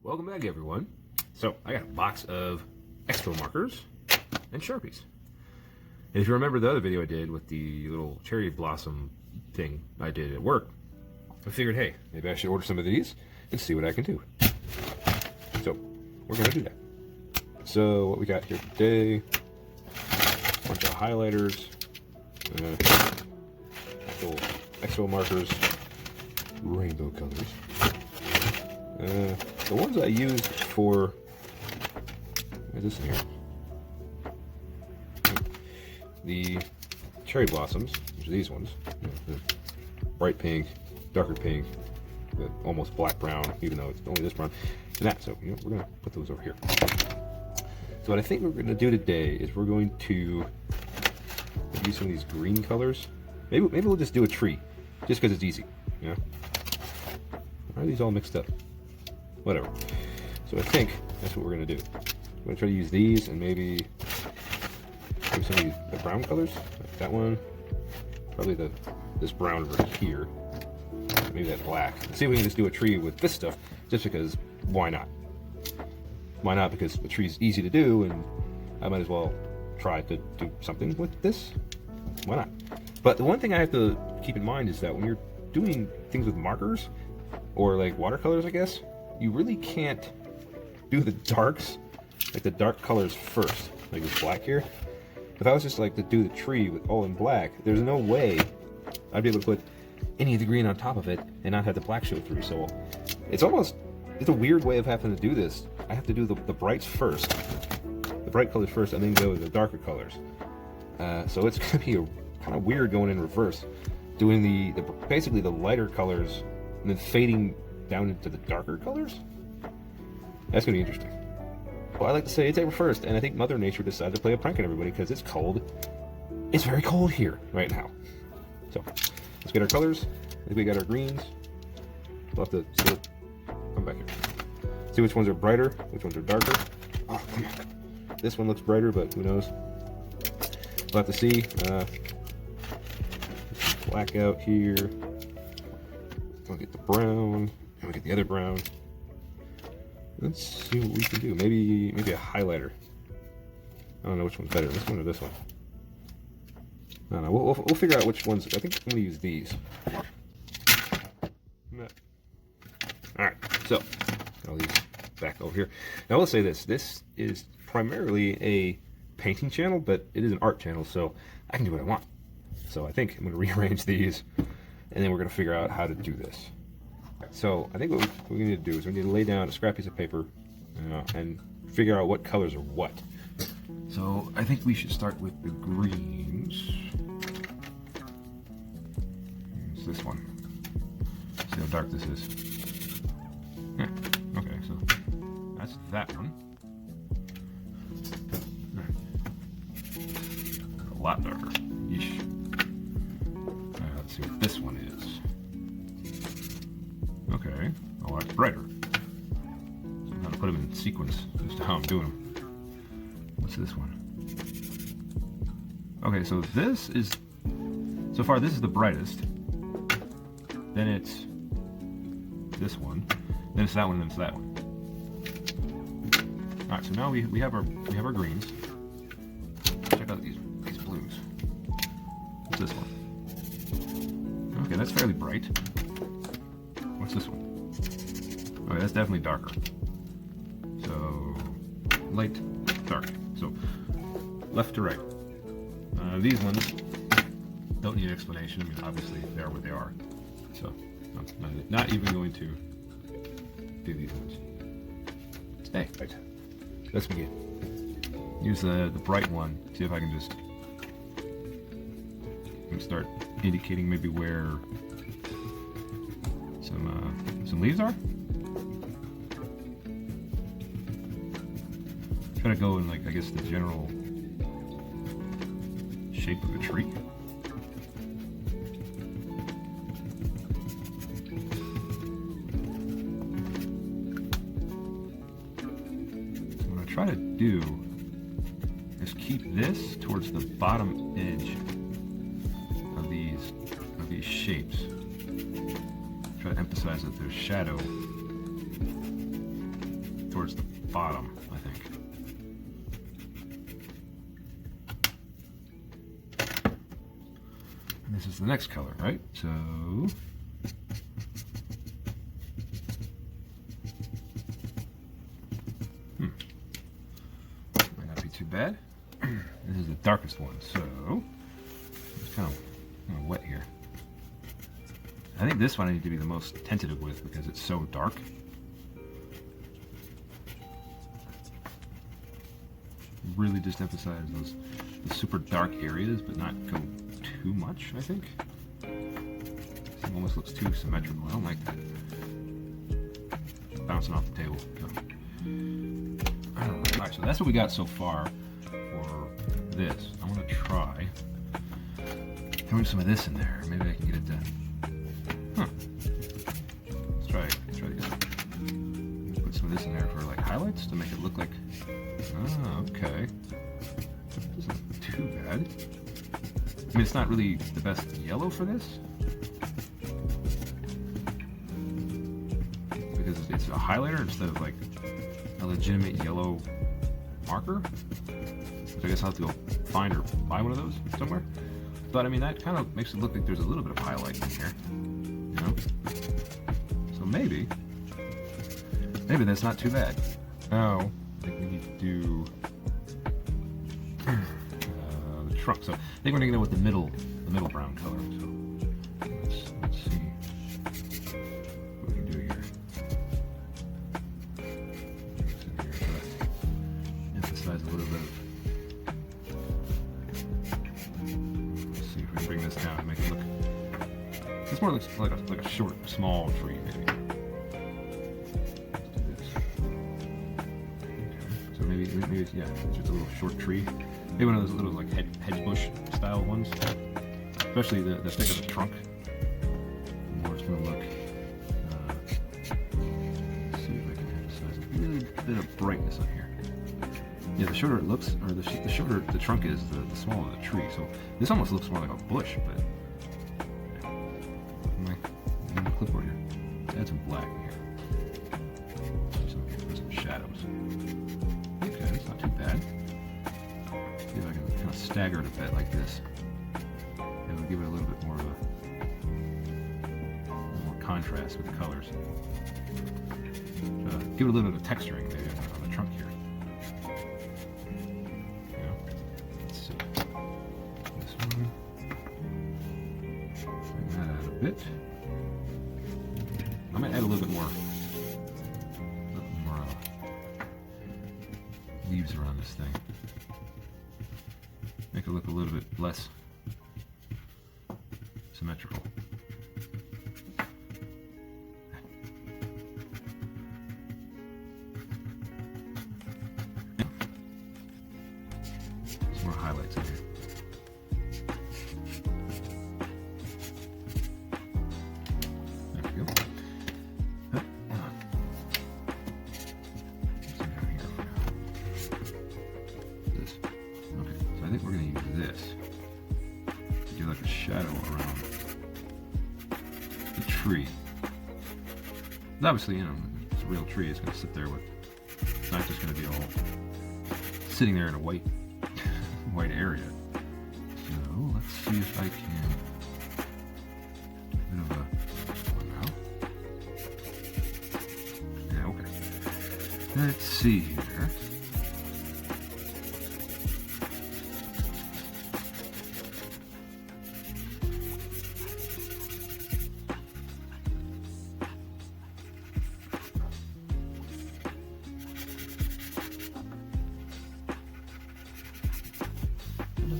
Welcome back, everyone. So I got a box of Expo markers and Sharpies. And if you remember the other video I did with the little cherry blossom thing I did at work, I figured, hey, maybe I should order some of these and see what I can do. So we're going to do that. So what we got here today, a bunch of highlighters, little Expo markers, rainbow colors. The ones I used for, what is this in here? The cherry blossoms, which are these ones, the bright pink, darker pink, the almost black brown, even though it's only this brown, and that. So we're gonna put those over here. So what I think we're gonna do today is we're going to use some of these green colors. Maybe we'll just do a tree, just because it's easy. Why are these all mixed up? Whatever. So I think that's what we're gonna do. I'm gonna try to use these and maybe some of the brown colors, like that one. Probably this brown over here. Maybe that black. Let's see if we can just do a tree with this stuff, just because why not? Why not? Because the tree's easy to do, and I might as well try to do something with this. Why not? But the one thing I have to keep in mind is that when you're doing things with markers, or like watercolors, I guess, you really can't do the darks, like the dark colors first, like this black here. If I was just like to do the tree with all in black, there's no way I'd be able to put any of the green on top of it and not have the black show through. So it's a weird way of having to do this. I have to do the brights first, the bright colors first, and then go with the darker colors. So it's gonna be kind of weird going in reverse, doing basically the lighter colors and then fading down into the darker colors. That's gonna be interesting. Well, I like to say it's April 1st, and I think Mother Nature decided to play a prank on everybody because it's cold. It's very cold here right now. So let's get our colors. I think we got our greens. We'll have to see come back here. See which ones are brighter, which ones are darker. Oh, come on. This one looks brighter, but who knows? We'll have to see. Black out here. We'll get the brown. And we'll get the other brown. Let's see what we can do. Maybe a highlighter. I don't know which one's better, this one or this one. I don't know. We'll figure out which ones. I think I'm gonna use these. All right. So all these back over here. Now let's say this. This is primarily a painting channel, but it is an art channel, so I can do what I want. So I think I'm gonna rearrange these, and then we're gonna figure out how to do this. So I think what we need to do is we need to lay down a scrap piece of paper and figure out what colors are what. So I think we should start with the greens. It's this one. See how dark this is. Okay, so that's that one. A lot darker. Yeesh. Let's see what this one is. Okay, a lot brighter. So I'm gonna put them in sequence as to how I'm doing them. What's this one? Okay, so this is, so far this is the brightest. Then it's this one. Then it's that one, and then it's that one. Alright, so now we have our greens. Check out these blues. What's this one? Okay, that's fairly bright. What's this one? Okay, that's definitely darker. So, light, dark. So, left to right. These ones don't need explanation. I mean, obviously, they are what they are. So, I'm not even going to do these ones. Stay. Right. Let's begin. Use the bright one. See if I can just start indicating maybe where some leaves are. Try to go in, like, I guess the general shape of a tree. So what I try to do is keep this towards the bottom edge of these shapes. Try to emphasize that there's shadow towards the bottom, I think. And this is the next color, right? So might not be too bad. This is the darkest one, so it's kind of wet here. I think this one I need to be the most tentative with because it's so dark. Really just emphasize the super dark areas, but not go too much, I think. It almost looks too symmetrical. I don't like that. It's bouncing off the table. So. I don't know. Alright, so that's what we got so far for this. I want to try throwing some of this in there. Maybe I can get it to... Let's try it again. Put some of this in there for like highlights to make it look like... Oh, okay. Doesn't look too bad. I mean, it's not really the best yellow for this. Because it's a highlighter instead of like a legitimate yellow marker. So I guess I'll have to go find or buy one of those somewhere. But I mean, that kind of makes it look like there's a little bit of highlight in here. You know? So maybe that's not too bad. Now, I think we need to do the trunk. So I think we're gonna go with the middle brown color. So let's see what we can do here. Emphasize a little bit of. Let's see if we can bring this down and make it look. This more looks like a short, small tree, maybe. Maybe yeah, it's just a little short tree. Maybe one of those little like hedge bush style ones. Especially the thicker the trunk, the more it's going to look. Let's see if I can emphasize a little bit of brightness on here. Yeah, the shorter it looks, or the shorter the trunk is, the smaller the tree. So this almost looks more like a bush, but my clipboard here. Add some black in here. Put some shadows. That's not too bad. See if I can kind of stagger it a bit like this. It'll give it a little bit more of more contrast with the colors. Give it a little bit of texturing maybe on the trunk here. Yeah. Let's see. This one. Bring that out a bit. I might add a little bit more. Leaves around this thing. Make it look a little bit less symmetrical. Some more highlights in here. There we go. I think we're going to use this to do like a shadow around the tree. And obviously, you know, it's a real tree. It's going to sit there with. It's not just going to be all sitting there in a white area. So let's see if I can. A bit of a. Yeah, okay. Let's see here.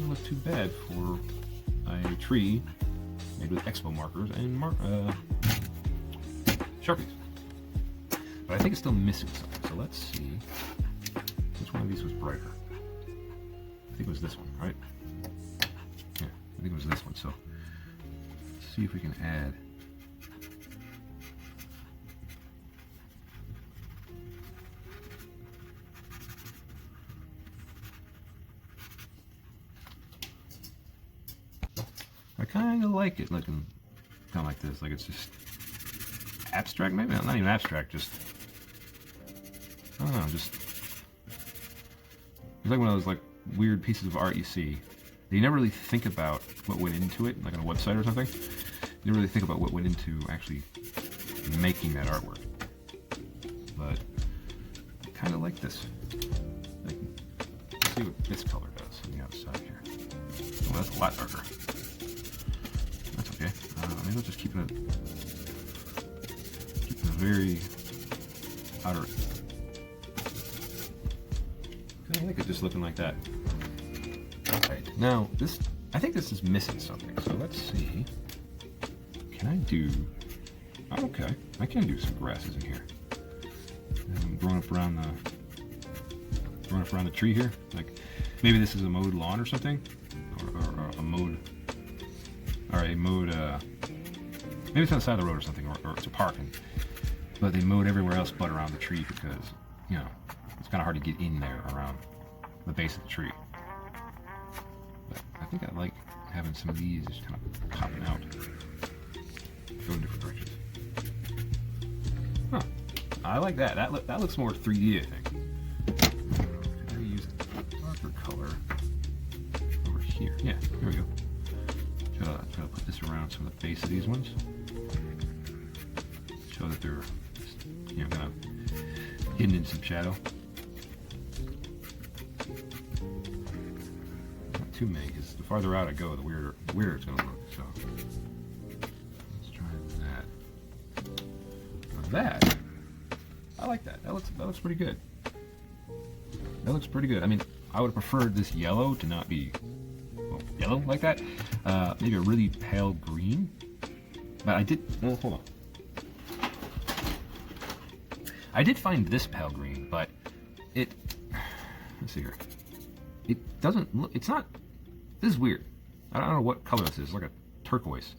Look too bad for a tree made with Expo markers and Sharpies. But I think it's still missing something, so let's see which one of these was brighter. I think it was this one, right? Yeah, I think it was this one, so let's see if we can add I kind of like it looking kind of like this, like it's just abstract, maybe not even abstract, just I don't know, just it's like one of those like weird pieces of art you see. You never really think about what went into it, like on a website or something. You never really think about what went into actually making that artwork. But I kind of like this. Like, let's see what this color does on the outside here. Oh, that's a lot darker. That's okay. Maybe I'll just keep it a very outer. I like it just looking like that. Alright, now this, I think this is missing something, so let's see. Can I do, oh, okay, I can do some grasses in here. Growing up around the tree here. Like, maybe this is a mowed lawn or something, or a mowed, or a mowed, maybe it's on the side of the road or something, or it's a park, but they mowed everywhere else but around the tree because, you know, it's kind of hard to get in there around the base of the tree. But I think I like having some of these just kind of popping out, go in different directions. Huh. I like that. That looks more 3D, I think. Can I use a darker color over here? Yeah, here we go. Try to put this around some of the base of these ones. Show that they're, you know, kind of hidden in some shadow. Not too many, because the farther out I go, the weirder it's going to look. So let's try that. Now that, I like that. That looks pretty good. That looks pretty good. I mean, I would have preferred this yellow to not be, well, yellow like that. Maybe a really pale green. But I did. Well, hold on. I did find this pale green, but it. Let's see here. It doesn't look. It's not. This is weird. I don't know what color this is. It's like a turquoise,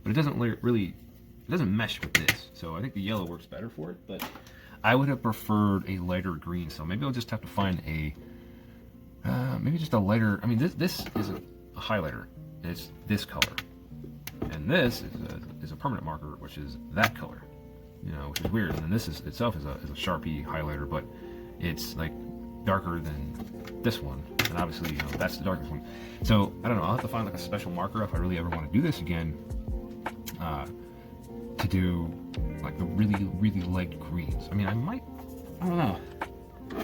but it doesn't really. It doesn't mesh with this. So I think the yellow works better for it. But I would have preferred a lighter green. So maybe I'll just have to find a. Maybe just a lighter. I mean, this is a highlighter. It's this color, and this is a permanent marker, which is that color. You know, which is weird. And then this itself is a Sharpie highlighter, but it's like darker than this one. And obviously, you know, that's the darkest one. So I don't know. I'll have to find like a special marker if I really ever want to do this again. To do like the really light greens. I mean, I don't know.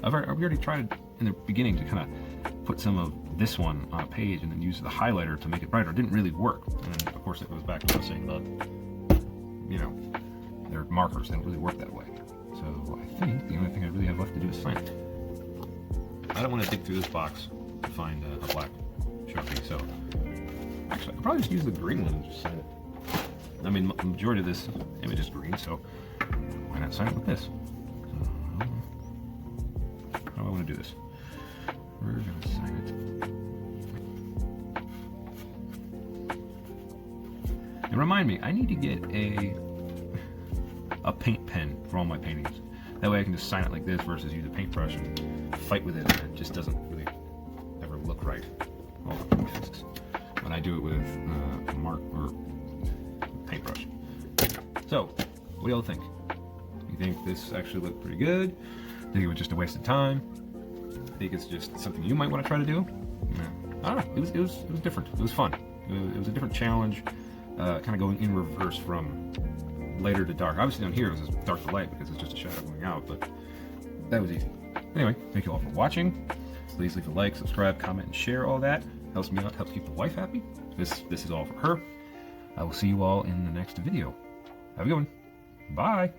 I've already tried in the beginning to kind of put some of this one on a page and then use the highlighter to make it brighter. It didn't really work. And of course, it goes back to what I was saying about, you know, their markers. They don't really work that way. So I think the only thing I really have left to do is sign it. I don't want to dig through this box to find a black Sharpie. So actually, I could probably just use the green one and just sign it. I mean, the majority of this image is green, so why not sign it with this? How do I want to do this? We're going to sign it. And remind me, I need to get a paint pen for all my paintings. That way I can just sign it like this versus use a paintbrush and fight with it, and it just doesn't really ever look right. Hold on, let me fix this. When I do it with a mark or paintbrush. So, what do y'all think? You think this actually looked pretty good? Think it was just a waste of time? Think it's just something you might want to try to do? I don't know. It was different. It was fun. It was a different challenge, kind of going in reverse from lighter to dark. Obviously down here it was dark to light because it's just a shadow going out, but that was easy. Anyway, thank you all for watching. Please leave a like, subscribe, comment, and share. All that helps me out, helps keep the wife happy. This is all for her. I will see you all in the next video. Have a good one. Bye.